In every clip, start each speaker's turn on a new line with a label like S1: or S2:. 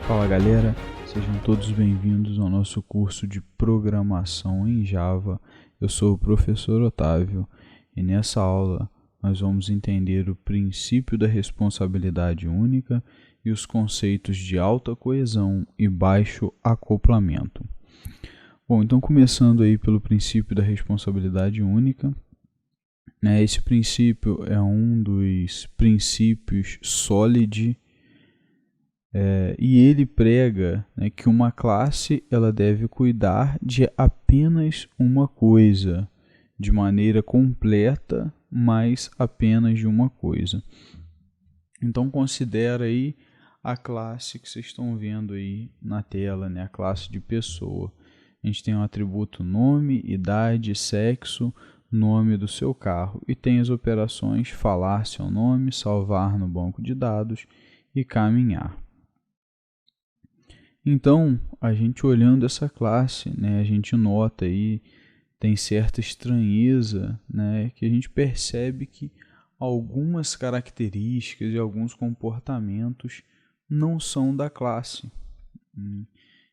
S1: Fala galera, sejam todos bem-vindos ao nosso curso de Programação em Java. Eu sou o professor Otávio e nessa aula nós vamos entender o princípio da responsabilidade única e os conceitos de alta coesão e baixo acoplamento. Bom, então começando aí pelo princípio da responsabilidade única, esse princípio é um dos princípios SOLID, e ele prega que uma classe ela deve cuidar de apenas uma coisa, de maneira completa, mas apenas de uma coisa. Então considera aí a classe que vocês estão vendo aí na tela, a classe de pessoa. A gente tem um atributo nome, idade, sexo, nome do seu carro e tem as operações falar seu nome, salvar no banco de dados e caminhar. Então, a gente olhando essa classe, a gente nota aí, tem certa estranheza, que a gente percebe que algumas características e alguns comportamentos não são da classe.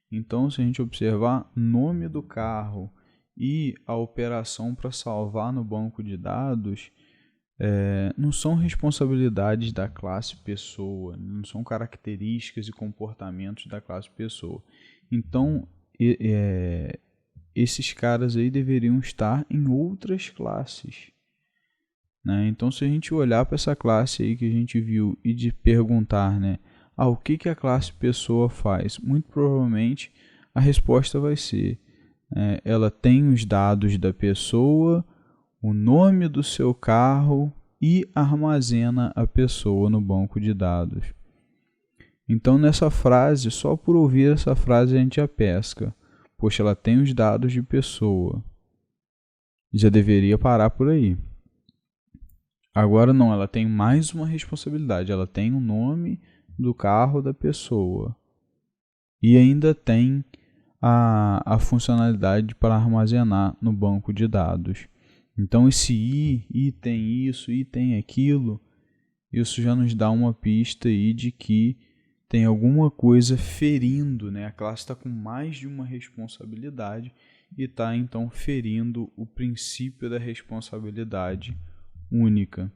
S1: Então, se a gente observar nome do carro e a operação para salvar no banco de dados, não são responsabilidades da classe pessoa, não são características e comportamentos da classe pessoa. Então, esses caras aí deveriam estar em outras classes. Então, se a gente olhar para essa classe aí que a gente viu e de perguntar, o que a classe pessoa faz? Muito provavelmente a resposta vai ser, ela tem os dados da pessoa, o nome do seu carro e armazena a pessoa no banco de dados. Então, nessa frase, só por ouvir essa frase a gente já pesca. Poxa, ela tem os dados de pessoa. Já deveria parar por aí. Agora não, ela tem mais uma responsabilidade. Ela tem o nome do carro da pessoa. E ainda tem a funcionalidade para armazenar no banco de dados. Então esse item isso, item aquilo, isso já nos dá uma pista aí de que tem alguma coisa ferindo, a classe está com mais de uma responsabilidade e está então ferindo o princípio da responsabilidade única.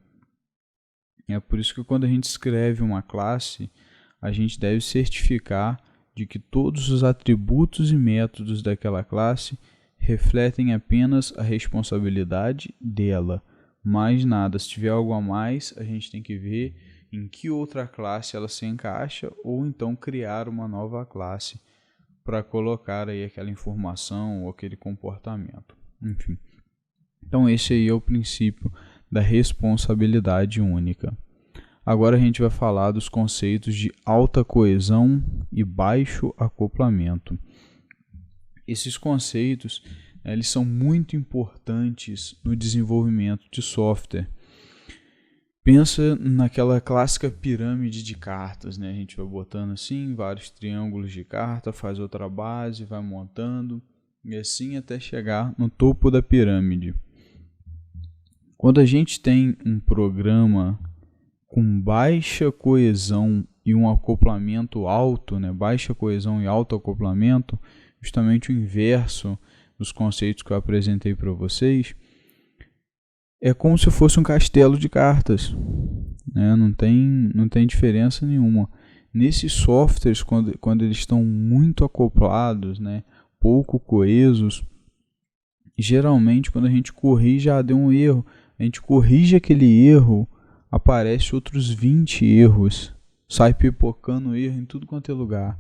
S1: É por isso que quando a gente escreve uma classe, a gente deve certificar de que todos os atributos e métodos daquela classe refletem apenas a responsabilidade dela, mais nada. Se tiver algo a mais, a gente tem que ver em que outra classe ela se encaixa ou então criar uma nova classe para colocar aí aquela informação ou aquele comportamento. Enfim. Então esse aí é o princípio da responsabilidade única. Agora a gente vai falar dos conceitos de alta coesão e baixo acoplamento. Esses conceitos, eles são muito importantes no desenvolvimento de software. Pensa naquela clássica pirâmide de cartas, A gente vai botando assim vários triângulos de carta, faz outra base, vai montando e assim até chegar no topo da pirâmide. Quando a gente tem um programa com baixa coesão e um acoplamento alto, baixa coesão e alto acoplamento, justamente o inverso dos conceitos que eu apresentei para vocês, é como se fosse um castelo de cartas, não tem diferença nenhuma. Nesses softwares, quando eles estão muito acoplados, pouco coesos, geralmente quando a gente corrige, deu um erro, a gente corrige aquele erro, aparece outros 20 erros, sai pipocando erro em tudo quanto é lugar.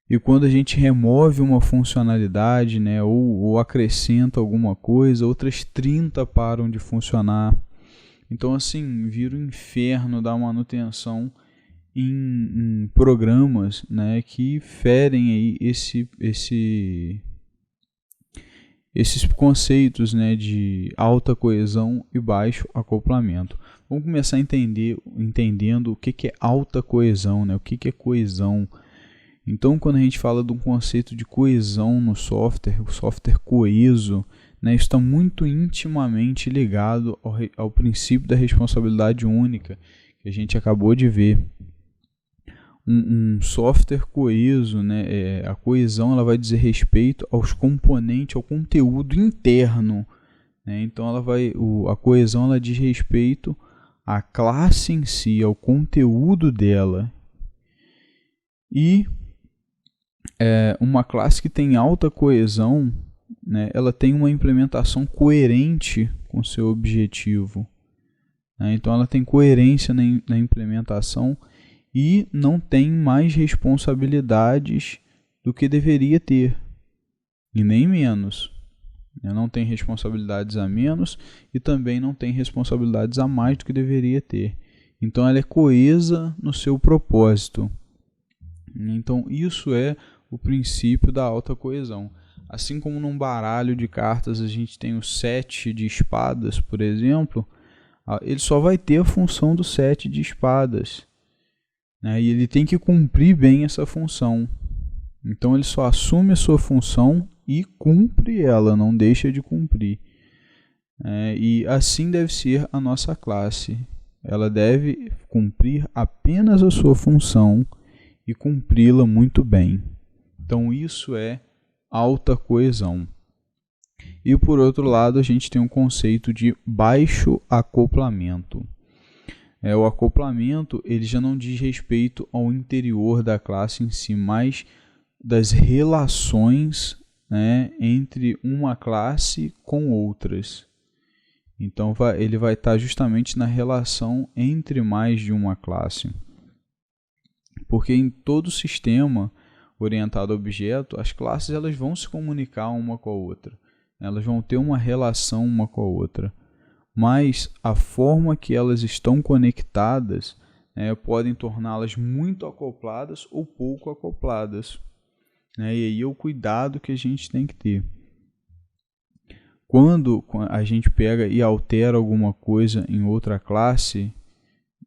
S1: E quando a gente remove uma funcionalidade, ou acrescenta alguma coisa, outras 30 param de funcionar. Então, assim, vira um inferno da manutenção em programas, que ferem aí esses conceitos, de alta coesão e baixo acoplamento. Vamos começar entendendo o que é alta coesão, o que é coesão. Então, quando a gente fala de um conceito de coesão no software, o software coeso, né, isso está muito intimamente ligado ao princípio da responsabilidade única, que a gente acabou de ver. Um software coeso, né, a coesão ela vai dizer respeito aos componentes, ao conteúdo interno, né, então a coesão ela diz respeito à classe em si, ao conteúdo dela. E uma classe que tem alta coesão, né, ela tem uma implementação coerente com seu objetivo, né, então ela tem coerência na implementação e não tem mais responsabilidades do que deveria ter, e nem menos. Não tem responsabilidades a menos e também não tem responsabilidades a mais do que deveria ter. Então ela é coesa no seu propósito. Então isso é o princípio da alta coesão. Assim como num baralho de cartas a gente tem o 7 de espadas, por exemplo, ele só vai ter a função do 7 de espadas, né? E ele tem que cumprir bem essa função. Então ele só assume a sua função e cumpre ela, não deixa de cumprir. E assim deve ser a nossa classe. Ela deve cumprir apenas a sua função e cumpri-la muito bem. Então isso é alta coesão. E por outro lado a gente tem um conceito de baixo acoplamento. O acoplamento ele já não diz respeito ao interior da classe em si, mas das relações, né, entre uma classe com outras. Então ele vai estar justamente na relação entre mais de uma classe. Porque em todo sistema orientado a objeto, as classes elas vão se comunicar uma com a outra. Elas vão ter uma relação uma com a outra. Mas a forma que elas estão conectadas, podem torná-las muito acopladas ou pouco acopladas. E aí é o cuidado que a gente tem que ter. Quando a gente pega e altera alguma coisa em outra classe,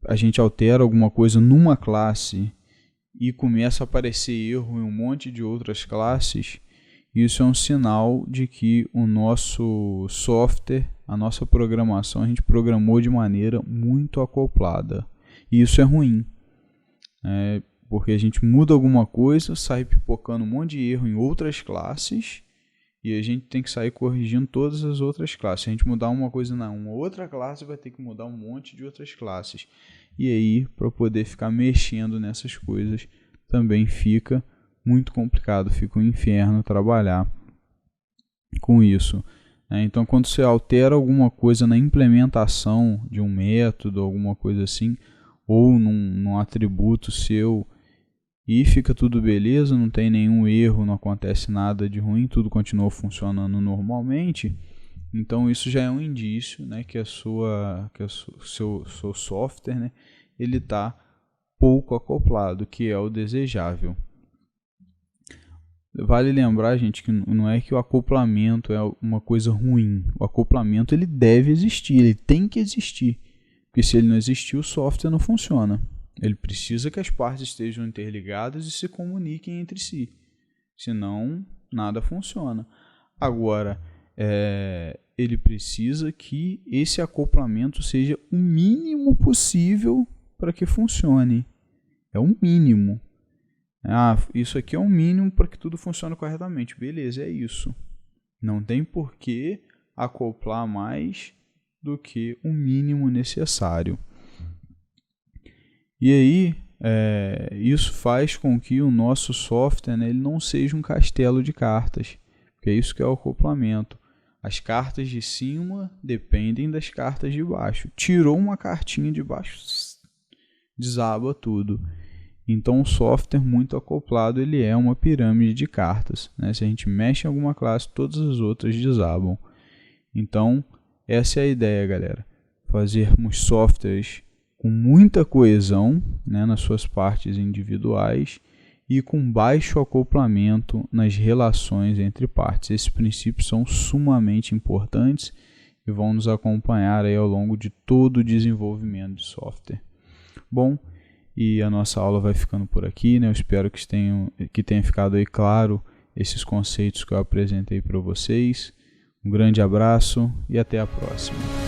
S1: a gente altera alguma coisa numa classe e começa a aparecer erro em um monte de outras classes, isso é um sinal de que o nosso software, a nossa programação, a gente programou de maneira muito acoplada. E isso é ruim, porque a gente muda alguma coisa, sai pipocando um monte de erro em outras classes e a gente tem que sair corrigindo todas as outras classes. Se a gente mudar uma coisa na uma outra classe, vai ter que mudar um monte de outras classes. E aí, para poder ficar mexendo nessas coisas, também fica muito complicado, fica um inferno trabalhar com isso. Então, quando você altera alguma coisa na implementação de um método, alguma coisa assim, ou num atributo seu, e fica tudo beleza, não tem nenhum erro, não acontece nada de ruim, tudo continua funcionando normalmente, então isso já é um indício, que o seu software, ele está pouco acoplado, que é o desejável. Vale lembrar, gente, que não é que o acoplamento é uma coisa ruim. O acoplamento ele deve existir, ele tem que existir. Porque se ele não existir, o software não funciona. Ele precisa que as partes estejam interligadas e se comuniquem entre si. Senão, nada funciona. Agora, ele precisa que esse acoplamento seja o mínimo possível para que funcione. É o mínimo. Isso aqui é o mínimo para que tudo funcione corretamente. Beleza, é isso. Não tem por que acoplar mais do que o mínimo necessário. E aí, isso faz com que o nosso software, ele não seja um castelo de cartas. Porque é isso que é o acoplamento. As cartas de cima dependem das cartas de baixo. Tirou uma cartinha de baixo, desaba tudo. Então, o software muito acoplado ele é uma pirâmide de cartas. Se a gente mexe em alguma classe, todas as outras desabam. Então, essa é a ideia, galera. Fazermos softwares com muita coesão, nas suas partes individuais e com baixo acoplamento nas relações entre partes. Esses princípios são sumamente importantes e vão nos acompanhar aí ao longo de todo o desenvolvimento de software. Bom, e a nossa aula vai ficando por aqui, Eu espero que tenha ficado aí claro esses conceitos que eu apresentei para vocês. Um grande abraço e até a próxima.